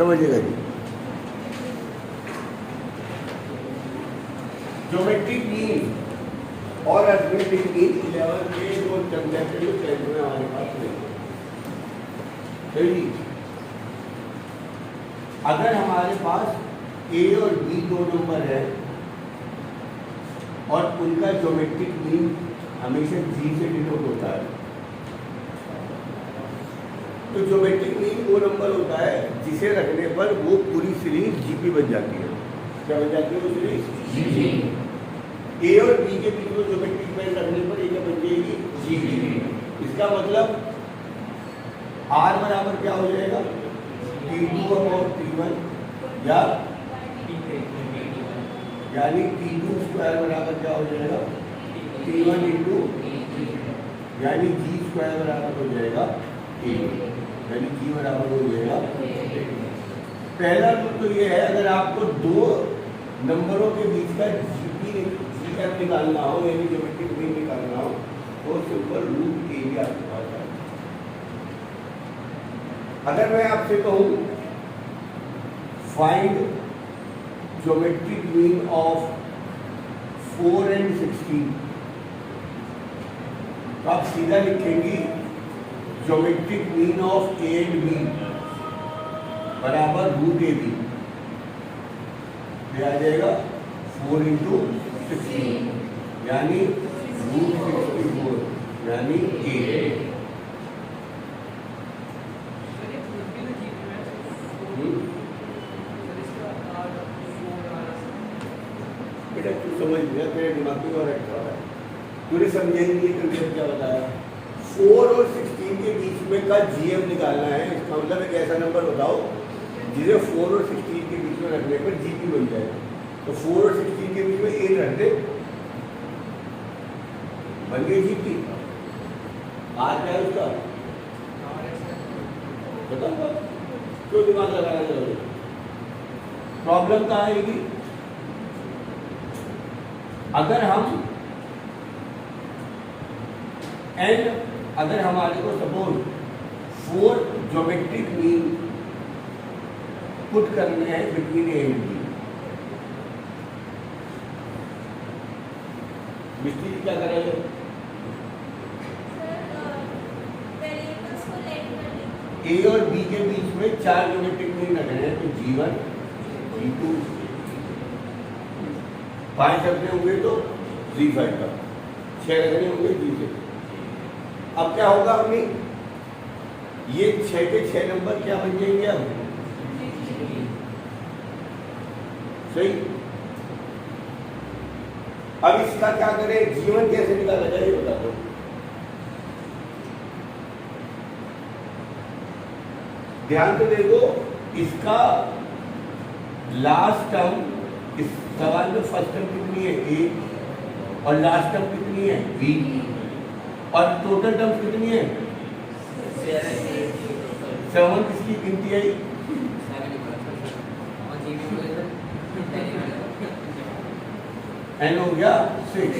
समझिएगा जी। Geometric mean और arithmetic mean 11 के जो कंसेप्ट में हमारे पास नहीं है। सही। अगर हमारे पास ए और बी दो नंबर है और उनका ज्योमेट्रिक मीन हमेशा जी से डिनोट होता है, तो ज्योमेट्रिक मीन वो नंबर होता है जिसे रखने पर वो पूरी सीरीज जीपी बन जाती है। क्या बन जाती है वो सीरीज? जीपी। ए और बी के बीच में ज्योमेट्रिक मीन रखने पर ये बन जाएगी जीपी। इसका मतलब आर बराबर क्या हो जाएगा? T2 और T1 या यानी T2 स्क्वायर बराबर क्या हो जाएगा? T1 इंटू यानी G स्क्वायर बराबर हो जाएगा A, यानी G बराबर हो जाएगा। पहला रूल तो ये है, अगर आपको दो नंबरों के बीच का GF निकालना हो यानी ज्योमेट्रिक मीन निकालना हो तो सिंपल रूल A भी आपके पास है। अगर मैं आपसे कहूं find geometric mean of 4 and 16, तो आप सीधा लिखेंगे geometric mean of A and B बराबर रूट ए बी, आ जाएगा 4 into 16 यानी रूट 64 यानी ए। बेटा तू समझ लिया, तेरे दिमाग में और रखा है, तूने समझेंगे ये कंसेप्ट क्या बताया। 4 और 16 के बीच में का जीएम निकालना है। इसका मतलब एक ऐसा नंबर बताओ जिसे 4 और 16 के बीच में रखने पर जीपी बन जाए। तो 4 और 16 के बीच में 8 रख दे, बन गई जीपी। आ क्या है उसका बताओ, क्यों दिमाग लगाना जरूरी? प्रॉब्लम कहाँ आएगी? अगर हम एंड अगर हमारे को सपोज 4 ज्योमेट्रिक मीन पुट करने हैं बिटवीन ए एंड बी, मिस्त्री क्या करेंगे? ए और बी के बीच में 4 ज्योमेट्रिक मीन रख रहे हैं, तो G1 G2 5 रखने होंगे तो G5 का, 6 रखने होंगे G6। अब क्या होगा अपनी ये 6 के 6 नंबर क्या बन जाएंगे? अब सही। अब इसका क्या करें? G1 कैसे निकाला जाए ये बता दो। ध्यान से देखो, इसका लास्ट टर्म इस सवाल में फर्स्ट टर्म कितनी है? A और लास्ट टर्म कितनी है? B और टोटल टर्म्स कितनी है? 7। किसकी गिनती आई? N हो गया 6।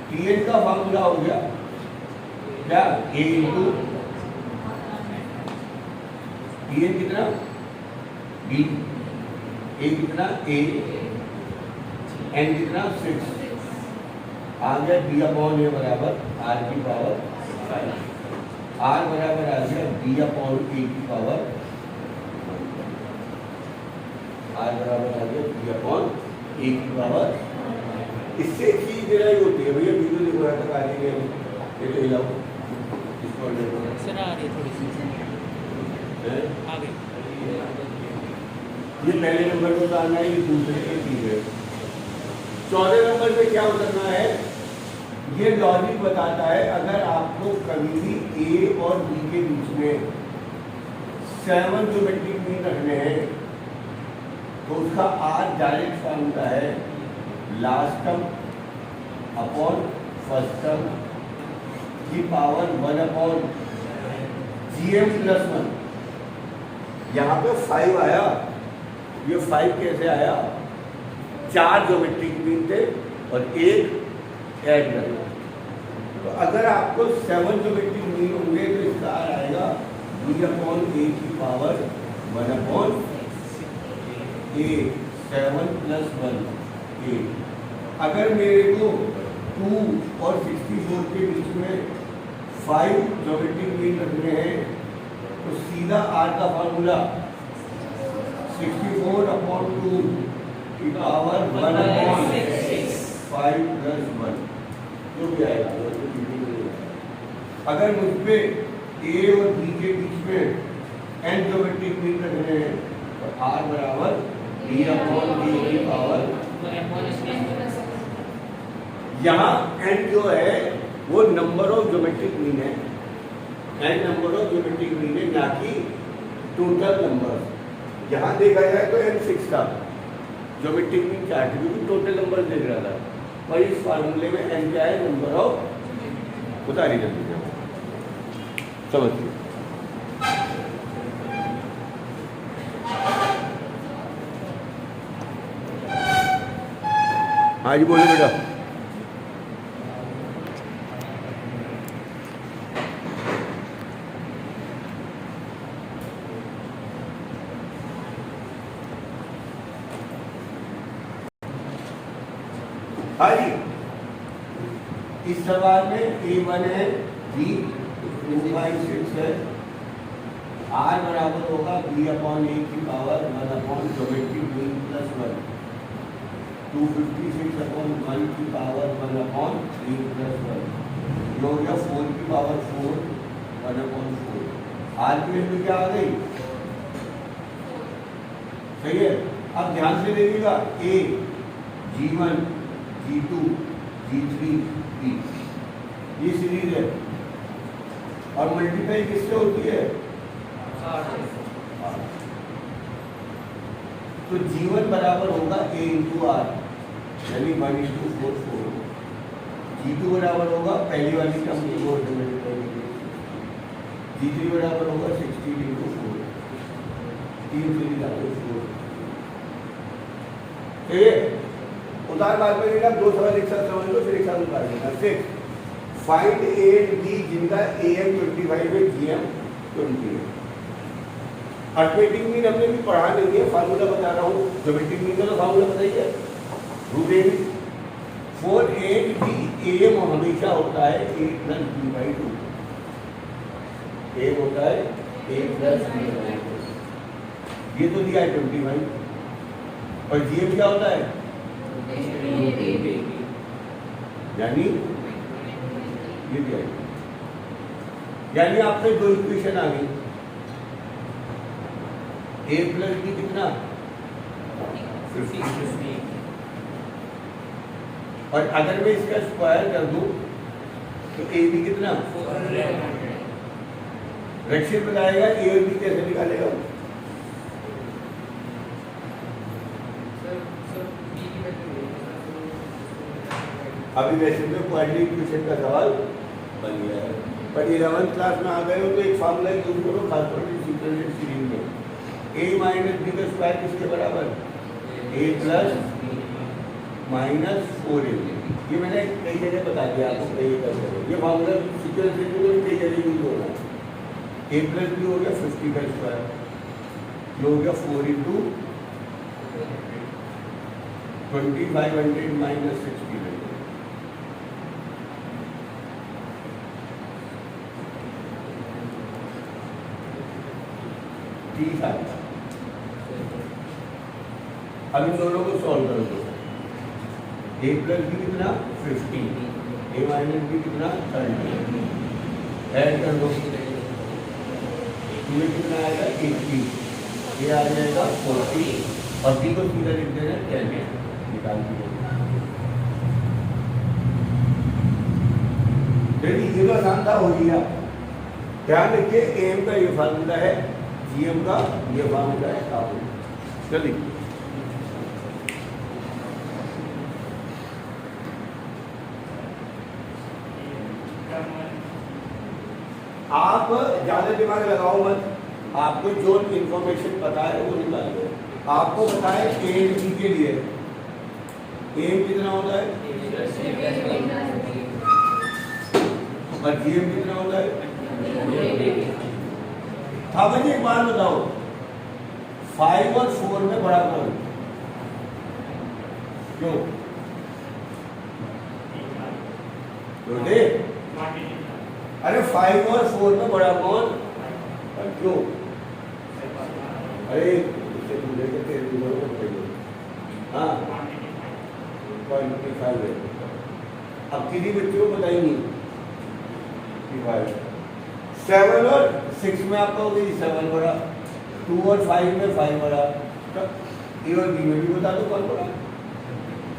Tn का फॉर्मूला हो गया क्या? A इंटू Tn कितना? B, A कितना? A, N कितना? 6। आ गया B अपॉन A बराबर R की पावर 5। R बराबर आ गया B अपॉन A की पावर, R बराबर आ गया B अपॉन A की पावर। इससे चीज डिराइव होती है भैया, वीडियो देखो यहाँ तक आ जाएंगे। ये तो हिलाओ इसको, ये पहले नंबर पे आना है, ये दूसरे की चीज है। 14 नंबर पे क्या उतरना है? ये लॉजिक बताता है अगर आपको कभी भी ए और बी के बीच में 7 ज्योमेट्रिक मीन रखने हैं तो उसका आर डायरेक्ट फॉर्मूला है last term upon first term की पावर 1 अपॉन GM प्लस 1। यहाँ पे 5 आया, ये 5 कैसे आया? 4 ज्योमेट्रिक मीन थे और 1 ऐड कर। तो अगर आपको 7 ज्योमेट्रिक मीन होंगे तो इसका आएगा B अपॉन A की पावर 1/8 7 + 1 8। अगर मेरे को 2 और 64 के बीच में 5 ज्योमेट्रिक मीन रखने हैं तो सीधा r का फार्मूला 64/2 की पावर 1/5 + 1 जो भी आएगा। अगर मुझ पे a और b के बीच में n ज्योमेट्रिक मीन रखने हैं तो r बराबर b/b की पावर। यहाँ n जो है वो नंबर ऑफ ज्योमेट्रिक मीन है, n number of geometric mean है, ना कि टोटल नंबर। यहाँ देखा जाए तो n 6 था, ज्योमेट्रिक मीन 4 थी, क्योंकि टोटल नंबर देख रहा था। और इस फार्मूले में n क्या है, नंबर ऑफ। उतारी जल्दी समझिए। हाँ जी बोलो बेटा। हाँ जी, इस सवाल में A1 है, B 2/6 है, R बराबर होगा B/A की पावर 1 ज्योमेट्रिक मीन + 1, 256/1 की पावर 1/3 + 1, जो हो गया 4 की पावर 4 1/4। R की वैल्यू क्या आ गई, सही है। अब ध्यान से देखिएगा, A G1 G2 G3 B ये सीरीज है और मल्टीप्लाई किससे होती है, तो G1 बराबर होगा A × R यानी 1:4 4। G2 बराबर होगा पहली वाली टर्म की 4 से मल्टीप्लाई की, G3 बराबर होगा 16 × 4, 3 सीरीज आ गई 4। ठीक है, उतार बाद में लेना, 2 सवाल एक साथ समझ लो, फिर एक साथ उतार लेना। 6 फाइंड A एंड B जिनका AM 25 है, GM 20 है। अर्थमेटिक मीन हमने भी पढ़ा नहीं है, फार्मूला बता रहा हूँ। ज्योमेट्रिक मीन का तो फार्मूला बताइए, √8 4 8 B AM हमेशा होता है A + B/2। AM होता है A + B/2, ये तो दिया है 25। और GM क्या होता है, यानी ये दिया है, यानी आपसे 2 इक्वेशन आ गई। A + B कितना 50। और अगर मैं इसका स्क्वायर कर दूं तो AB कितना 400। रक्षित बताएगा A और B कैसे निकालेगा। अभी वैसे में क्वाड्रेटिक इक्वेशन का सवाल बन गया है, पर 11th क्लास में आ गए हो तो एक फार्मूला यूज करो, खासतौर से सीक्वेंशियल सीरीज में। A - B का स्क्वायर किसके बराबर, A + -4AB। ये मैंने कई जगह बता दिया आपको, कई कर सकते। ये फार्मूला सीक्वेंशियल में कई जगह यूज हो रहा है। A + B हो गया 50 का स्क्वायर, ये हो गया 4 × 2500 - 60। 30 आएगा। अब इन दोनों को सॉल्व कर दो। A + B कितना 50, A - B कितना 30, ऐड कर दो। ये कितना आएगा 80, ये आ जाएगा 40 और B को सीधा लिख देना 10 निकाल दीजिए। ये तो आसान था, हो गया। ध्यान रखिए AM का ये फार्मूला है, GM का ये फार्मूला है। चलिए आप ज्यादा दिमाग लगाओ मत, आपको जो इंफॉर्मेशन पता है वो निकाल दो। आपको पता है A एंड B के लिए AM कितना होता है और GM कितना होता है। हाँ भाई एक बात बताओ, 5 और 4 में बड़ा कौन? क्यों? दे अरे 5 और 4 में बड़ा कौन? और क्यों? अरे इससे पूछे के तेरे को बताइए। हाँ 0.5 है। अब किसी बच्चे को बताएंगे कि 7 और 6 में आपका हो गई 7 बड़ा, 2 और 5 में 5 बड़ा, ए और बी में भी बता दो कौन बड़ा।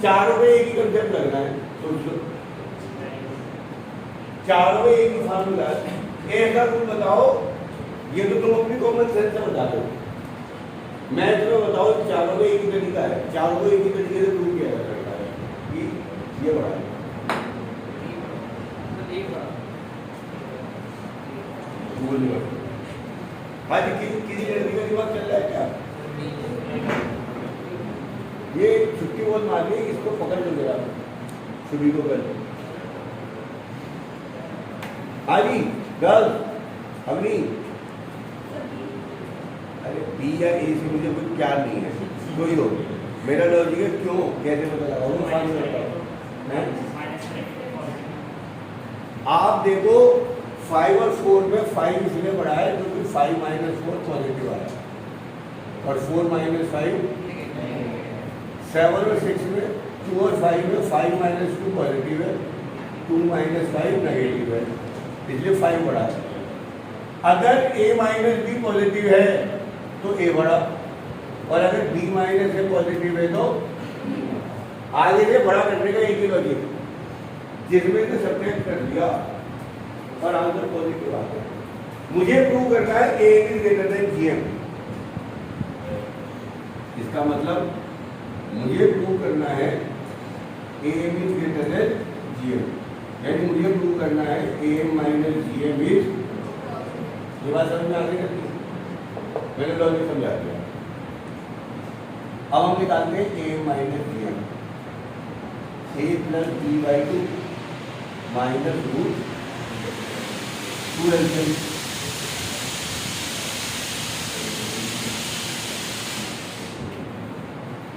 चारों में एक ही कंसेप्ट लगना है, सोच लो। चारों में एक ही फार्मूला है। ऐसा कुछ बताओ, ये तो तुम अपनी कॉमन सेंस से बता दो। मैं तुम्हें बताओ चारों में एक ही तरीका है, चारों को एक ही तरीके से प्रूव किया जा सकता है कि ये बड़ा है। हाँ जी, किसी लड़की का दिमाग चल रहा है क्या? ये छुट्टी बहुत मारनी है, इसको पकड़ लो जरा, छुट्टी को कर। हाँ जी गर्ल्स, अवनी, अरे बी या ए से मुझे कोई प्यार नहीं है, कोई हो। मेरा लॉजिक है क्यों, कैसे पता लगा? आप देखो 5 और 4 में 5 इसलिए बढ़ा है क्योंकि 5 - 4 पॉजिटिव आया और 4 - 5 7 और 6 में 2 और 5 में 5 - 2 पॉजिटिव है, 2 - 5 नेगेटिव है, इसलिए 5 बढ़ा है। अगर a - b पॉजिटिव है तो a बढ़ा, और अगर b - a पॉजिटिव है तो आगे से बड़ा करने का एक ही लॉजिक, जिसमें से सब्ट्रैक्ट कर दिया और आंसर पॉजिटिव आ गया। मुझे प्रूव करना है a is greater than gm। इसका मतलब मुझे प्रूव करना है a is greater than gm, यानी मुझे प्रूव करना है am - gm इज, ये बात समझ में आ गई? मैंने लॉजिक समझा दिया। अब हम निकालते हैं am - gm, a + b/2 minus root 2 LCM,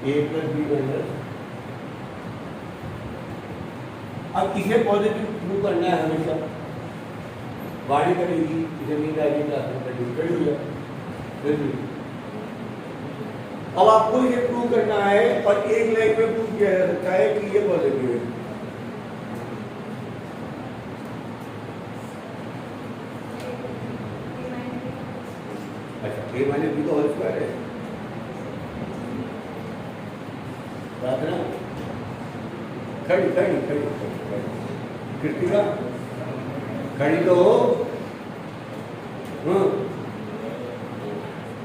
a + b minus. अब इसे पॉजिटिव प्रूव करना है हमेशा, वाणी करेगी, इसे नींद आएगी क्लास में करी हुई है। अब आपको ये प्रूव करना है और एक लाइन में प्रूव किया जा सकता है कि ये पॉजिटिव है। अच्छा, a - b का होल स्क्वायर है, बात ना? खड़ी कृतिका खड़ी तो हो।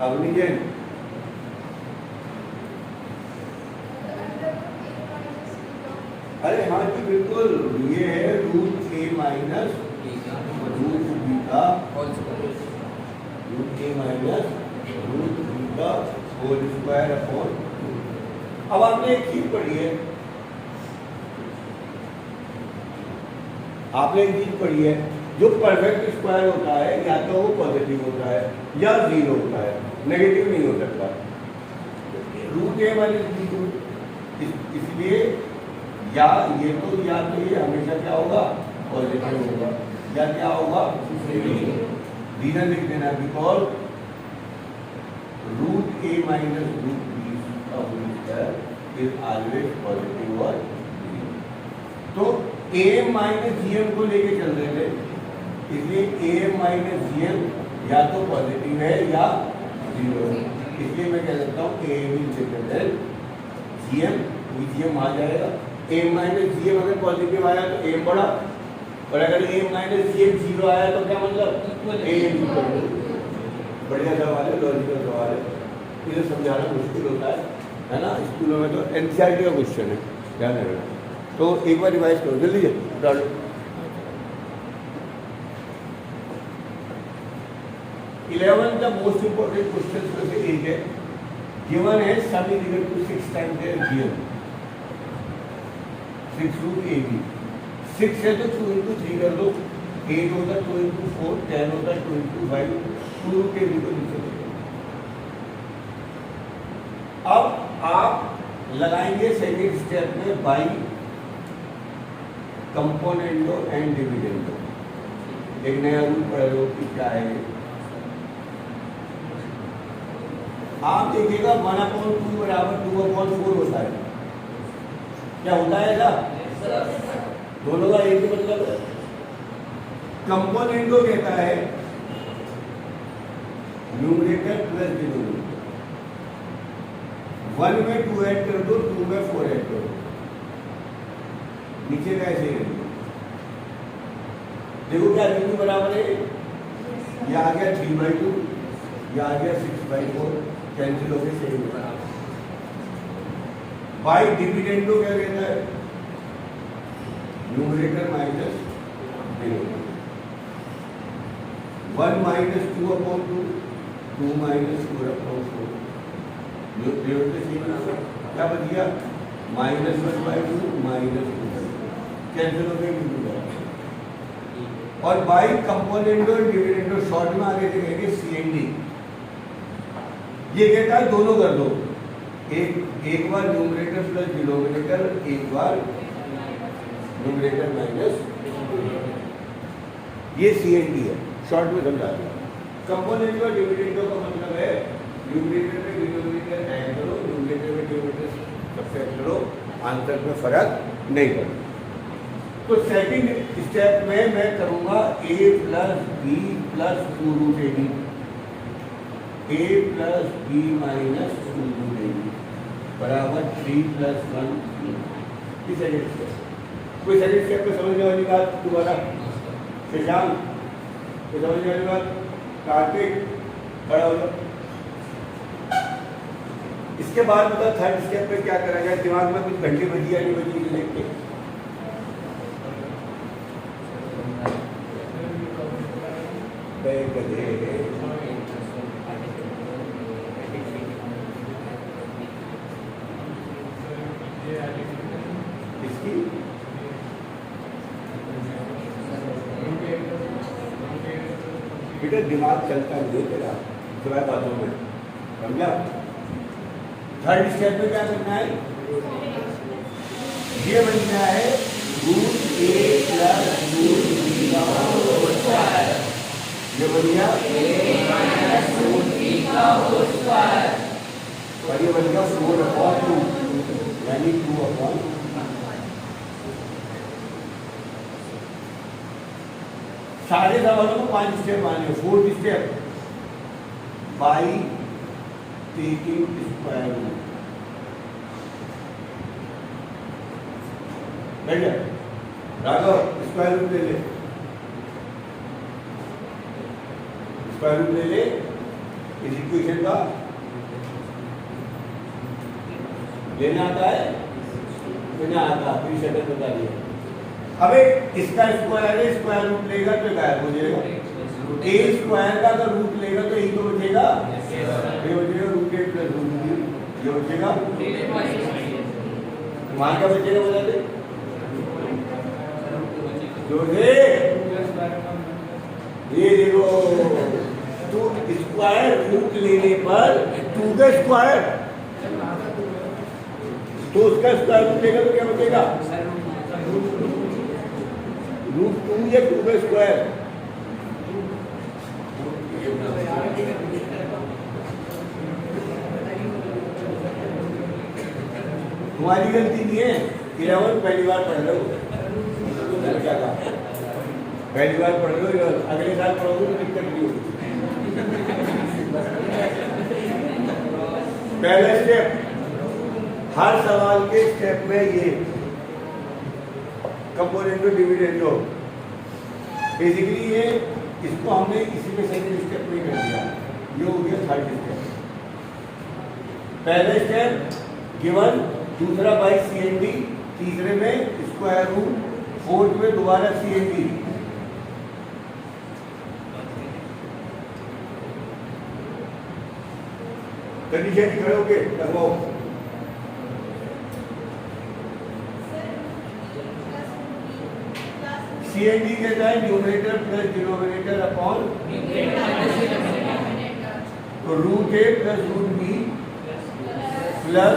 अवनी जैन, अरे हाँ जी बिल्कुल, ये है root a minus root b का whole square, root a minus root b का होल स्क्वायर अपॉन। अब आपने एक चीज पढ़ी है, आपने एक चीज पढ़ी है, जो परफेक्ट स्क्वायर होता है या तो वो पॉजिटिव होता है या 0 होता है, नेगेटिव नहीं हो सकता। रूट a माइनस b, इसलिए या ये हमेशा क्या होगा, पॉजिटिव होगा, या क्या होगा, रीजन लिख देना, because root a minus root b का whole square is always positive और तो am - gm को लेके चल रहे थे, इसलिए am - gm या तो पॉजिटिव है या 0 है, इसलिए मैं कह सकता हूँ am is greater than gm, gm आ जाएगा। am - gm अगर पॉजिटिव आया तो am बढ़ा, और अगर am - gm 0 आया तो क्या मतलब, am इक्वल। बढ़िया सवाल है, लॉजिकल सवाल है, इसे समझाना मुश्किल होता है ना? स्कूलों में तो एनसीईआरटी का क्वेश्चन है, ध्यान रखना। तो एक बार रिवाइज करो जल्दी से, डालो। Eleven the most important question में से एक है, गिवन है sum is equal to 6 times there gm, 6 root ab, 6 है तो 2 × 3 कर दो, 8 होता 2 × 4, 10 होता 2 × 5, 2 रूट ab को नीचे अब आप लगाएंगे सेकेंड स्टेप में बाई कंपोनेंटो एंड डिविडेंडो। एक नया रूल पढ़ लो कि क्या है। आप देखिएगा 1/2 बराबर 2/4 होता है। क्या होता है ऐसा? दोनों का एक ही मतलब है। कंपोनेंटो कहता है न्यूमरेटर प्लस डिनोमिनेटर। 1 में 2 ऐड कर दो, 2 में 4 ऐड करो, नीचे का ऐसे ही देखो क्या वैल्यू बराबर है। यह आ गया 3/2, यह आ गया 6/4, कैंसिल हो गए सेम बराबर। बाई डिविडेंडो क्या कहता है? Numerator minus denominator. 1 minus 2/2, 2 minus 4/4, क्या बच गया? -1/2 माइनस 2, कैंसिल हो गए। और बाई कंपोनेंटो डिविडेंडो शॉर्ट में आगे देखेंगे CND। ये कहता है दोनों कर दो, एक बार न्यूमरेटर प्लस डिनोमिनेटर, एक बार न्यूमरेटर माइनस। ये CND है, शॉर्ट में समझा दिया। कंपोनेंटो डिविडेंडो का मतलब है न्यूमरेटर में डिनोमिनेटर ऐड करो, न्यूमरेटर में डिनोमिनेटर सब्ट्रैक्ट करो, आंसर में फर्क नहीं पड़ता। तो सेकंड स्टेप में मैं करूंगा a plus B plus 2√ab, a plus B minus 2√ab बराबर 3 + 1 3। Second step. कोई सेकंड स्टेप में समझने वाली बात दोबारा शशांक, तो समझने वाली बात कार्तिक खड़ा हो जाओ। इसके बाद बता थर्ड स्टेप में क्या करा जाए। दिमाग में कुछ घंटी बजी या नहीं बजी देखते। इसकी बेटा दिमाग चलता नहीं तेरा सिवाय बातों में, समझा? थर्ड स्टेप में क्या करना है? ये बनना है √a प्लस √b का होल स्क्वायर। ये बन गया a √b का होल स्क्वायर और ये बन गया 4/2 यानी 2/2। सारे सवालों को 5 स्टेप आने। Fourth step by taking square root. बैठ जा राघव, स्क्वायर रूट ले ले, स्क्वायर रूट ले ले इस इक्वेशन का। लेना आता है? लेना आता, फिर शक्ल बता दिया। अबे इसका स्क्वायर है, स्क्वायर रूट लेगा तो गायब हो जाएगा। a स्क्वायर का अगर रूट लेगा तो यही तो बचेगा, ये बचेगा √a प्लस √b, ये बचेगा वहां क्या बचेगा बता दे जो है ये देखो। तो स्क्वायर रूट लेने पर 2 का स्क्वायर, तो उसका स्क्वायर रूट लेगा तो क्या बचेगा? √2 या 2 का स्क्वायर। तुम्हारी गलती नहीं है। 11 पहली बार पढ़ लो, क्या कहा? पहली बार पढ़ लो, अगले साल पढ़ोगे तो दिक्कत नहीं होगी। पहला स्टेप, हर सवाल के स्टेप में ये कंपोनेंटो डिविडेंडो, बेसिकली ये इसको हमने किसी में सेकंड स्टेप में कर दिया। ये हो गया थर्ड स्टेप। पहला स्टेप गिवन, दूसरा बाई CND, तीसरे में स्क्वायर रूट, फोर्थ में दोबारा CND। कंडीशन खड़े होके लगवाओ। CND कहता है न्यूमरेटर प्लस डिनोमिनेटर अपॉन तो √a plus √b plus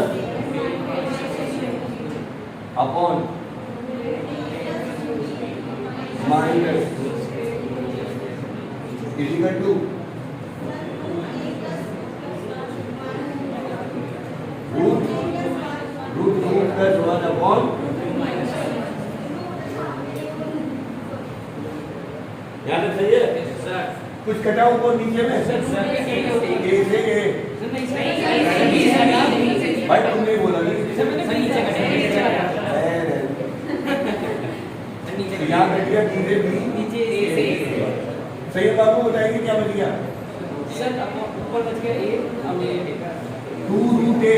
upon minus equal to root plus 1 upon ध्यान से सही है। कुछ कटा ऊपर नीचे में ए से ए भाई तुमने बोला यहाँ कट गया नीचे बी सही है बाबू बताएंगे क्या बच गया सर ऊपर बच गया ए हमें 2 रूट ए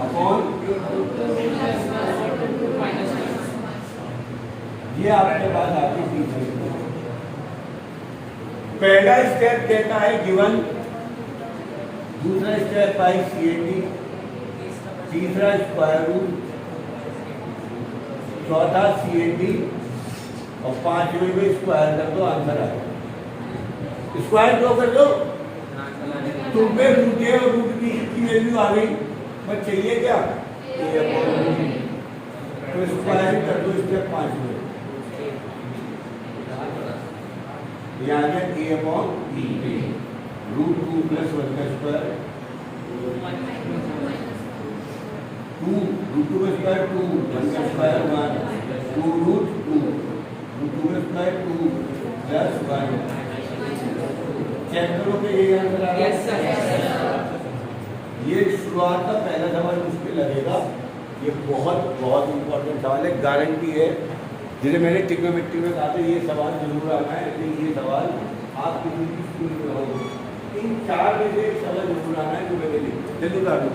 अपॉन ये आपके पास आपकी चीज है। पहला स्टेप कहता है गिवन, दूसरा स्टेप है CAD, तीसरा स्क्वायर रूट, चौथा CAD और पांचवें में स्क्वायर कर दो, आंसर आएगा। स्क्वायर दो कर दो, तुम पे रूट ए और रूट बी की वैल्यू आ गई, बस चाहिए क्या तो स्क्वायर कर दो स्टेप 5 में। ये आ गया ए अपॉन बी रूट 2 प्लस 1 का स्क्वायर 2 रूट 2 का स्क्वायर 2 1 का स्क्वायर 1 2 रूट 2 रूट 2 का स्क्वायर 2 प्लस 1। चेक करो कि ये आंसर आ रहा है। ये शुरुआत का पहला सवाल मुश्किल लगेगा, ये बहुत बहुत इंपॉर्टेंट सवाल है, गारंटी है। जिसे मैंने ट्रिग्नोमेट्री में कहा था ये सवाल जरूर आना है, लेकिन ये सवाल आप किसी भी स्कूल में हो, इन 4 में से एक सवाल जरूर आना है जो मैंने जल्दी कर दो।